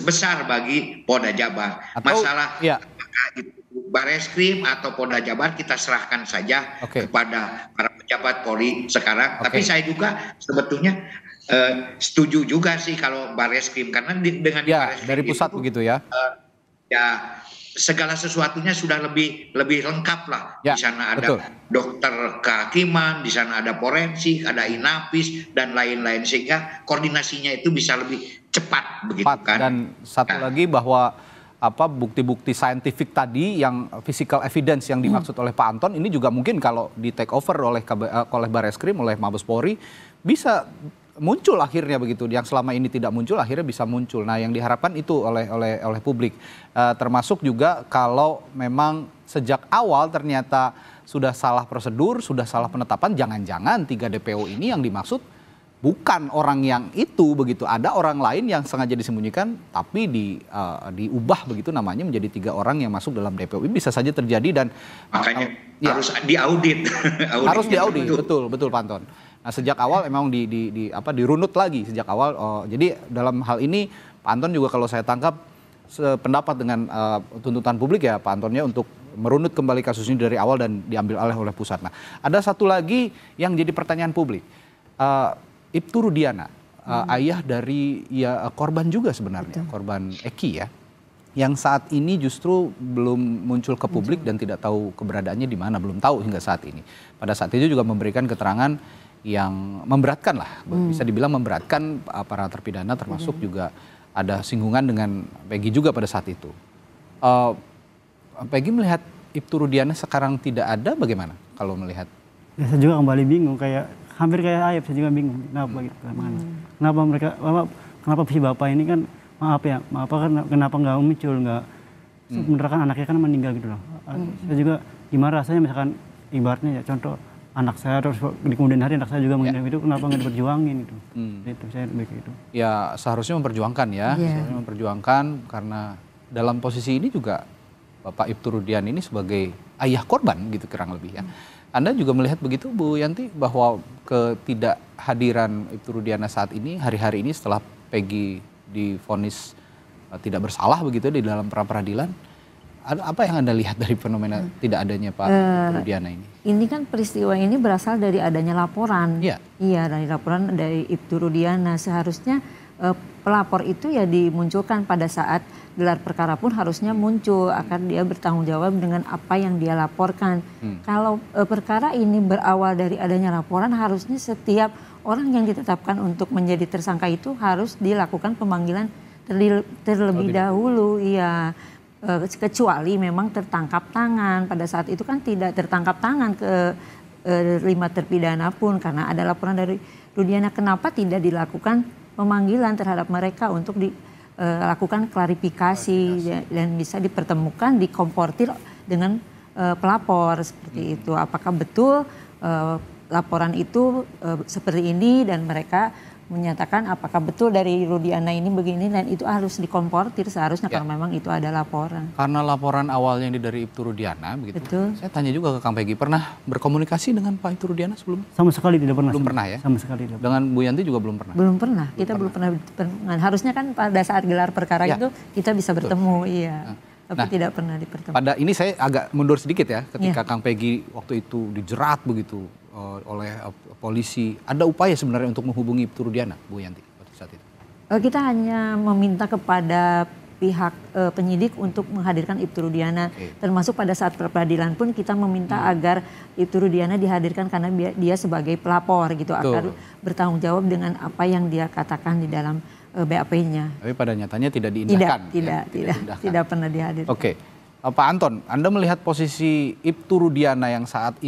S8: besar bagi Polda Jabar. Masalah apakah itu Bareskrim atau Polda Jabar kita serahkan saja kepada para pejabat Polri sekarang. Tapi saya juga sebetulnya setuju juga sih kalau Bareskrim, karena dengan Bareskrim
S7: dari pusat itu, begitu ya.
S8: Ya segala sesuatunya sudah lebih lengkap lah. Di sana ada dokter kehakiman, di sana ada forensik, ada inapis dan lain-lain, sehingga koordinasinya itu bisa lebih cepat begitu kan. Dan
S7: satu lagi bahwa bukti-bukti saintifik tadi yang physical evidence yang dimaksud oleh Pak Anton ini juga mungkin kalau di take over oleh Bareskrim, oleh Mabes Polri bisa muncul akhirnya begitu, yang selama ini tidak muncul akhirnya bisa muncul. Nah, yang diharapkan itu oleh publik, termasuk juga kalau memang sejak awal ternyata sudah salah prosedur, sudah salah penetapan, jangan-jangan 3 DPO ini yang dimaksud bukan orang yang itu begitu, ada orang lain yang sengaja disembunyikan tapi diubah begitu namanya menjadi 3 orang yang masuk dalam DPO. Ini bisa saja terjadi dan
S8: makanya harus diaudit.
S7: Harus diaudit, betul Pak Anton. Nah, sejak awal memang dirunut lagi sejak awal. Jadi dalam hal ini Pak Anton juga kalau saya tangkap sependapat dengan tuntutan publik ya Pak Antonnya untuk merunut kembali kasus ini dari awal dan diambil alih oleh pusat. Nah, ada satu lagi yang jadi pertanyaan publik. Ibtu Rudiana, ayah dari korban juga sebenarnya, korban Eki ya, yang saat ini justru belum muncul ke publik dan tidak tahu keberadaannya di mana, belum tahu hingga saat ini. Pada saat itu juga memberikan keterangan yang memberatkan lah, bisa dibilang memberatkan para terpidana, termasuk juga ada singgungan dengan Peggy juga pada saat itu. Peggy melihat Ibtu Rudiana sekarang tidak ada, bagaimana kalau melihat?
S3: Ya, saya juga kembali bingung, hampir kayak Ayub, saya juga bingung kenapa gitu, kenapa si bapak ini kan kenapa nggak muncul, sebenarnya kan anaknya kan meninggal gitu loh. Saya juga gimana rasanya misalkan ibaratnya ya contoh anak saya terus di kemudian hari anak saya juga meninggal itu, kenapa nggak diperjuangin gitu. Itu saya lebih gitu. Ya
S7: seharusnya memperjuangkan ya, seharusnya memperjuangkan, karena dalam posisi ini juga Bapak Ibtu Rudiana ini sebagai ayah korban gitu kurang lebih ya. Anda juga melihat begitu Bu Yanti, bahwa ketidakhadiran Ibtu Rudiana saat ini, hari-hari ini setelah Peggy divonis tidak bersalah begitu di dalam pra-peradilan, apa yang Anda lihat dari fenomena tidak adanya Pak Ibtu Rudiana ini?
S9: Ini kan peristiwa ini berasal dari adanya laporan. Iya, dari laporan dari Ibtu Rudiana. Seharusnya pelapor itu ya dimunculkan pada saat gelar perkara pun harusnya muncul, akan dia bertanggung jawab dengan apa yang dia laporkan. Kalau perkara ini berawal dari adanya laporan, harusnya setiap orang yang ditetapkan untuk menjadi tersangka itu harus dilakukan pemanggilan terlebih dahulu. Iya, kecuali memang tertangkap tangan. Pada saat itu kan tidak tertangkap tangan ke 5 terpidana pun karena ada laporan dari Rudiana. Kenapa tidak dilakukan pemanggilan terhadap mereka untuk dilakukan klarifikasi dan bisa dipertemukan, dikomportir dengan pelapor seperti itu. Apakah betul laporan itu seperti ini dan mereka menyatakan apakah betul dari Rudiana ini begini, dan itu harus dikomportir seharusnya kalau memang itu ada laporan.
S7: Karena laporan awalnya ini dari Ibtu Rudiana begitu.
S9: Betul.
S7: Saya tanya juga ke Kang Peggy, pernah berkomunikasi dengan Pak Ibtu Rudiana sebelumnya?
S3: Sama sekali tidak pernah.
S7: Belum pernah ya?
S3: Sama sekali tidak.
S7: Dengan Bu Yanti juga belum pernah?
S9: Belum pernah. Kita belum pernah. Harusnya kan pada saat gelar perkara itu kita bisa bertemu, tapi tidak pernah dipertemukan.
S7: Pada ini saya agak mundur sedikit ya, ketika Kang Peggy waktu itu dijerat begitu oleh polisi, ada upaya sebenarnya untuk menghubungi Ibtu Rudiana, Bu Yanti, pada saat itu?
S9: Kita hanya meminta kepada pihak penyidik untuk menghadirkan Ibtu Rudiana, termasuk pada saat peradilan pun kita meminta agar Ibtu Rudiana dihadirkan karena dia sebagai pelapor gitu, agar bertanggung jawab dengan apa yang dia katakan di dalam BAP-nya.
S7: Tapi pada nyatanya tidak diindahkan.
S9: Tidak pernah dihadirkan.
S7: Oke. Pak Anton, Anda melihat posisi Ibtu Rudiana yang saat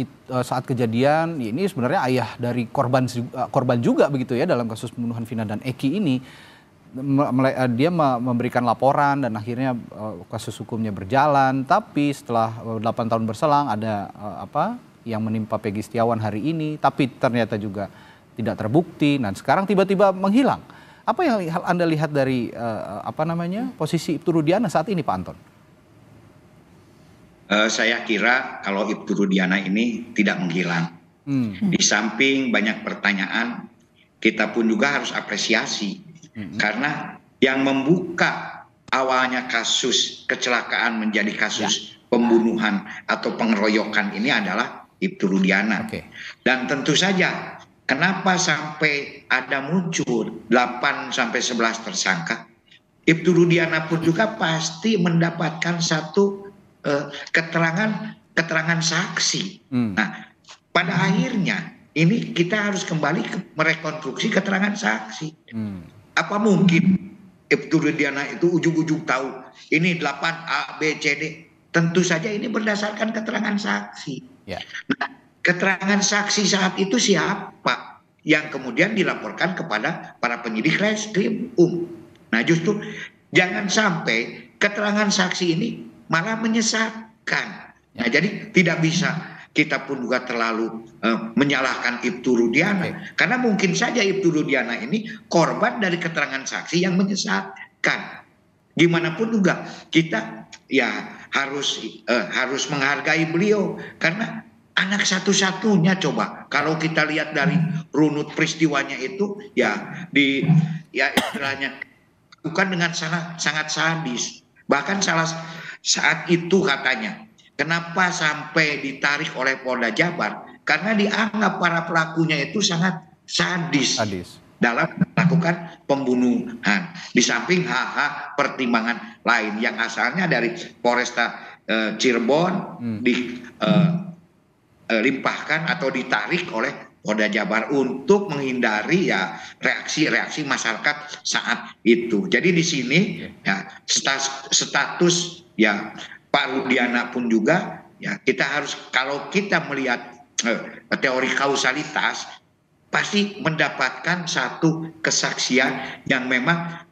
S7: kejadian ini sebenarnya ayah dari korban juga begitu ya dalam kasus pembunuhan Vina dan Eki ini, dia memberikan laporan dan akhirnya kasus hukumnya berjalan, tapi setelah 8 tahun berselang ada yang menimpa Peggy Setiawan hari ini, tapi ternyata juga tidak terbukti, dan sekarang tiba-tiba menghilang. Apa yang Anda lihat dari posisi Ibtu Rudiana saat ini, Pak Anton?
S8: Saya kira kalau Ibtu Rudiana ini tidak menghilang. Di samping banyak pertanyaan, kita pun juga harus apresiasi. Karena yang membuka awalnya kasus kecelakaan menjadi kasus pembunuhan atau pengeroyokan ini adalah Ibtu Rudiana. Dan tentu saja kenapa sampai ada muncul 8 sampai 11 tersangka, Ibtu Rudiana pun juga pasti mendapatkan satu keterangan saksi. Nah, pada akhirnya ini kita harus kembali merekonstruksi keterangan saksi. Apa mungkin Ibtu Rudiana itu ujung-ujung tahu ini 8 A, B, C, D? Tentu saja ini berdasarkan keterangan saksi. Nah, keterangan saksi saat itu siapa yang kemudian dilaporkan kepada para penyidik Reskrim Nah, justru jangan sampai keterangan saksi ini malah menyesatkan. Nah, jadi tidak bisa kita pun juga terlalu menyalahkan Ibtu Rudiana. Karena mungkin saja Ibtu Rudiana ini korban dari keterangan saksi yang menyesatkan. Gimana pun juga kita harus menghargai beliau. Karena anak satu-satunya, coba kalau kita lihat dari runut peristiwanya itu istilahnya bukan dengan sangat sadis. Bahkan saat itu katanya, kenapa sampai ditarik oleh Polda Jabar? Karena dianggap para pelakunya itu sangat sadis dalam melakukan pembunuhan. Di samping hal-hal pertimbangan lain yang asalnya dari Polresta Cirebon dilimpahkan atau ditarik oleh Polda Jabar untuk menghindari reaksi-reaksi masyarakat saat itu. Jadi di sini status Pak Rudiana pun juga kita harus, kalau kita melihat teori kausalitas, pasti mendapatkan satu kesaksian yang memang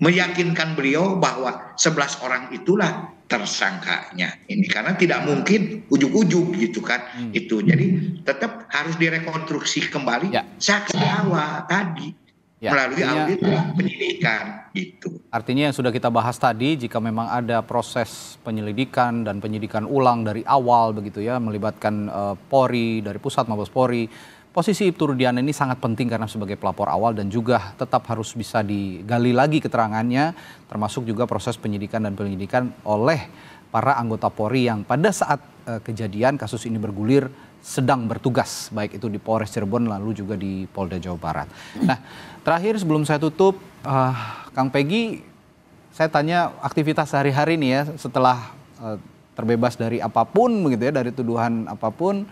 S8: meyakinkan beliau bahwa 11 orang itulah tersangkanya ini, karena tidak mungkin ujuk-ujuk gitu kan. Itu jadi tetap harus direkonstruksi kembali saksi awal tadi melalui audit penyidikan gitu.
S7: Artinya yang sudah kita bahas tadi, jika memang ada proses penyelidikan dan penyidikan ulang dari awal begitu ya, melibatkan Polri dari pusat Mabes Polri, posisi Ibtu Rudiana ini sangat penting karena sebagai pelapor awal dan juga tetap harus bisa digali lagi keterangannya, termasuk juga proses penyidikan dan penyelidikan oleh para anggota Polri yang pada saat kejadian kasus ini bergulir sedang bertugas, baik itu di Polres Cirebon lalu juga di Polda Jawa Barat. Nah, terakhir sebelum saya tutup, Kang Peggy, saya tanya aktivitas sehari-hari nih ya, setelah terbebas dari apapun begitu ya, dari tuduhan apapun.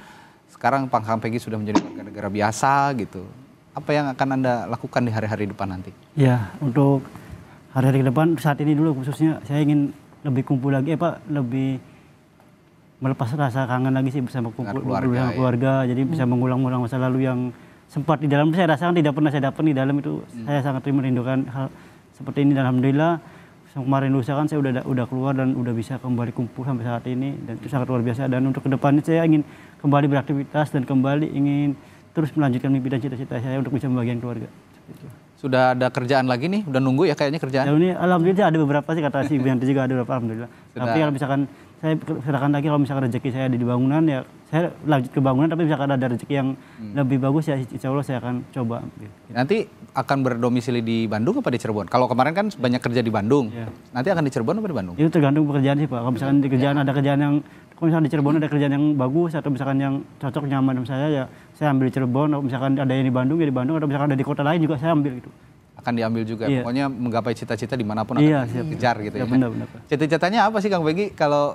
S7: Sekarang Kang Peggy sudah menjadi warga negara biasa gitu. Apa yang akan Anda lakukan di hari-hari depan nanti? Ya, untuk hari-hari ke depan saat ini dulu khususnya saya ingin lebih kumpul lagi, lebih melepas rasa kangen lagi sih bersama keluarga. Jadi bisa mengulang-ulang masa lalu yang sempat di dalam saya rasakan tidak pernah saya dapat di dalam itu. Saya sangat merindukan hal seperti ini dan alhamdulillah kemarin lusa kan saya udah keluar dan udah bisa kembali kumpul sampai saat ini dan itu sangat luar biasa. Dan untuk kedepannya saya ingin kembali beraktivitas dan kembali ingin terus melanjutkan mimpi dan cita-cita saya untuk bisa membagian keluarga. Sudah ada kerjaan lagi nih? Udah nunggu ya kayaknya kerjaan? Ya, ini alhamdulillah ada beberapa sih, kata si Bianti juga ada beberapa alhamdulillah. Tapi kalau misalkan saya serahkan lagi, kalau misalkan rezeki saya ada di bangunan ya saya lanjut ke bangunan, tapi misalkan ada rezeki yang lebih bagus ya insya Allah saya akan coba. Nanti akan berdomisili di Bandung apa di Cirebon? Kalau kemarin kan banyak kerja di Bandung, nanti akan di Cirebon apa di Bandung? Itu tergantung pekerjaan sih Pak. Kalau misalkan di kerjaan ada kerjaan yang, kalau misalkan di Cirebon ada kerjaan yang bagus atau misalkan yang cocok nyaman dengan saya ya saya ambil di Cirebon. Atau misalkan ada yang di Bandung ya di Bandung, atau misalkan ada di kota lain juga saya ambil gitu. Akan diambil juga, pokoknya menggapai cita-cita dimanapun akan dikejar gitu ya. Benar-benar. Cita-citanya apa sih Kang Peggy? Kalau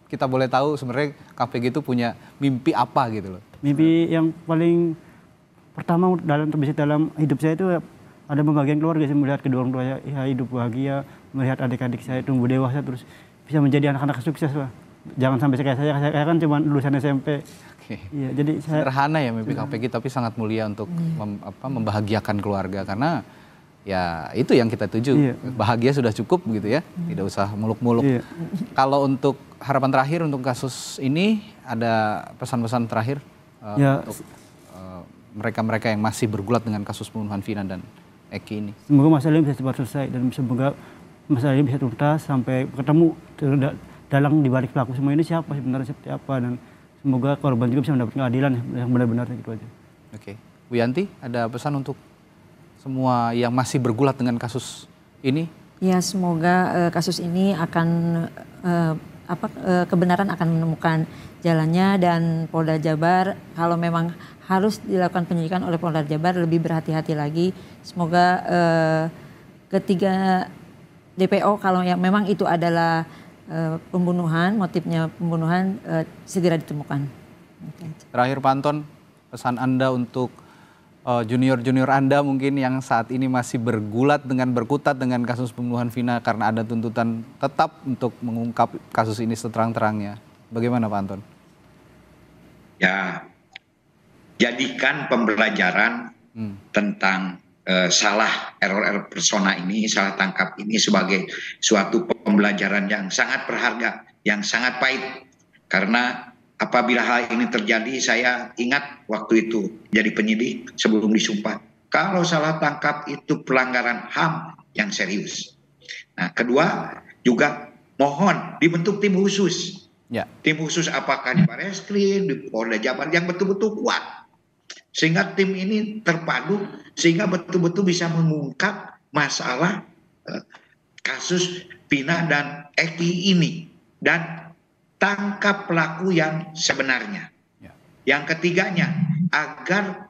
S7: kita boleh tahu sebenarnya Kang Peggy itu punya mimpi apa gitu loh? Mimpi yang paling pertama dalam hidup saya itu ada membagian keluarga, saya melihat kedua orang tua saya hidup bahagia, melihat adik-adik saya tumbuh dewasa terus bisa menjadi anak-anak sukses lah. Jangan sampai kayak saya kan cuma lulusan SMP. Iya, jadi sederhana ya mimpi Kang Peggy, tapi sangat mulia untuk membahagiakan keluarga, karena ya itu yang kita tuju. Bahagia sudah cukup begitu ya, tidak usah muluk-muluk. Kalau untuk harapan terakhir untuk kasus ini, ada pesan-pesan terakhir untuk mereka-mereka yang masih bergulat dengan kasus pembunuhan Vina dan Eki ini.
S3: Semoga masalah ini bisa cepat selesai dan semoga masalah ini bisa tuntas sampai ketemu dalang di balik pelaku semua ini siapa sebenarnya, seperti apa, dan semoga korban juga bisa mendapatkan keadilan yang benar-benar, gitu aja.
S7: Oke, Bu Yanti, ada pesan untuk semua yang masih bergulat dengan kasus ini?
S9: Ya, semoga kasus ini akan kebenaran akan menemukan jalannya, dan Polda Jabar kalau memang harus dilakukan penyidikan oleh Polda Jabar lebih berhati-hati lagi. Semoga ketiga DPO kalau yang memang itu adalah pembunuhan, motifnya pembunuhan, segera ditemukan.
S7: Terakhir Pak Anton, pesan Anda untuk junior-junior Anda mungkin yang saat ini masih berkutat dengan kasus pembunuhan Vina karena ada tuntutan tetap untuk mengungkap kasus ini seterang-terangnya. Bagaimana Pak Anton?
S8: Ya, jadikan pembelajaran tentang salah error persona ini, salah tangkap ini sebagai suatu pembelajaran yang sangat berharga, yang sangat pahit. Karena apabila hal ini terjadi, saya ingat waktu itu jadi penyidik sebelum disumpah. Kalau salah tangkap itu pelanggaran HAM yang serius. Nah, kedua juga mohon dibentuk tim khusus.
S7: Ya.
S8: Tim khusus apakah di Barreskrim, di Polda Jabar yang betul-betul kuat. Sehingga tim ini terpadu, sehingga betul-betul bisa mengungkap masalah kasus Vina dan Eki ini. Dan tangkap pelaku yang sebenarnya. Ya. Yang ketiganya, agar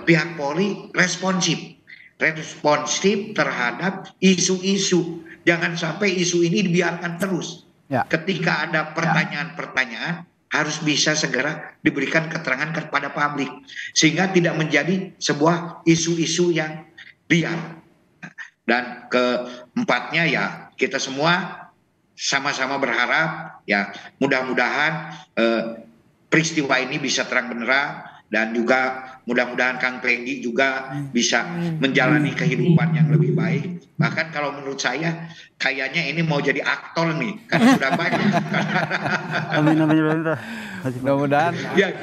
S8: pihak Polri responsif terhadap isu-isu. Jangan sampai isu ini dibiarkan terus. Ya. Ketika ada pertanyaan-pertanyaan, harus bisa segera diberikan keterangan kepada publik. Sehingga tidak menjadi sebuah isu-isu yang liar. Dan keempatnya ya, kita semua sama-sama berharap ya mudah-mudahan peristiwa ini bisa terang benderang, dan juga mudah-mudahan Kang Peggy juga bisa menjalani kehidupan yang lebih baik. Bahkan kalau menurut saya kayaknya ini mau jadi aktor nih, karena sudah banyak.
S3: Amin.
S8: Mudah-mudahan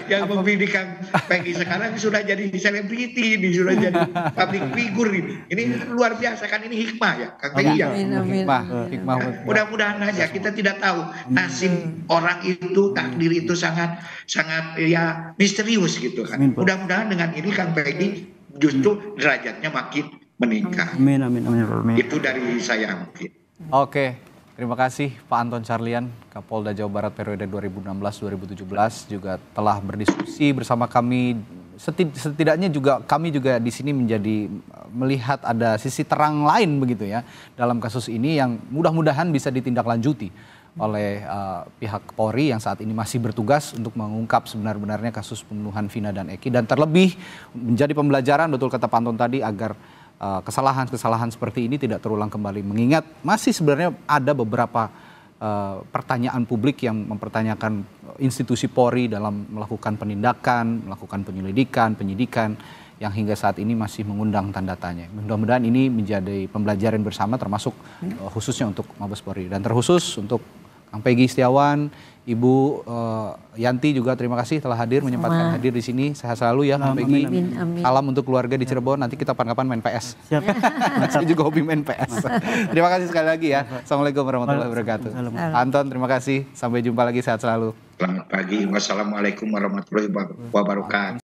S8: yang memilih Kang Peggy sekarang sudah jadi selebriti ini, sudah jadi public figure ini. Ini luar biasa kan, ini hikmah ya Kang Peggy ya.
S7: Hikmah.
S8: Mudah-mudahan aja, kita tidak tahu nasib orang itu, takdir itu sangat ya misterius gitu kan. Mudah-mudahan dengan ini Kang Peggy justru derajatnya makin meningkat.
S3: Amin.
S8: Itu dari saya mungkin.
S7: Oke, terima kasih Pak Anton Carlyan, Kapolda Jawa Barat periode 2016-2017 juga telah berdiskusi bersama kami. Setidaknya juga kami juga di sini menjadi melihat ada sisi terang lain begitu ya dalam kasus ini yang mudah-mudahan bisa ditindaklanjuti oleh pihak Polri yang saat ini masih bertugas untuk mengungkap sebenar-benarnya kasus pembunuhan Vina dan Eki, dan terlebih menjadi pembelajaran, betul kata Pak Anton tadi, agar kesalahan-kesalahan seperti ini tidak terulang kembali. Mengingat masih sebenarnya ada beberapa pertanyaan publik yang mempertanyakan institusi Polri dalam melakukan penindakan, melakukan penyelidikan, penyidikan yang hingga saat ini masih mengundang tanda tanya. Mudah-mudahan ini menjadi pembelajaran bersama, termasuk khususnya untuk Mabes Polri, dan terkhusus untuk Kang Peggy Setiawan, Ibu Yanti juga terima kasih telah hadir, menyempatkan hadir di sini. Sehat selalu ya Kang Peggy. Salam untuk keluarga di Cirebon. Nanti kita kapan-kapan main PS. Siap. Saya juga hobi main PS. Terima kasih sekali lagi ya. Assalamualaikum warahmatullahi wabarakatuh. Anton, terima kasih. Sampai jumpa lagi. Sehat selalu.
S8: Selamat pagi. Wassalamualaikum warahmatullahi wabarakatuh.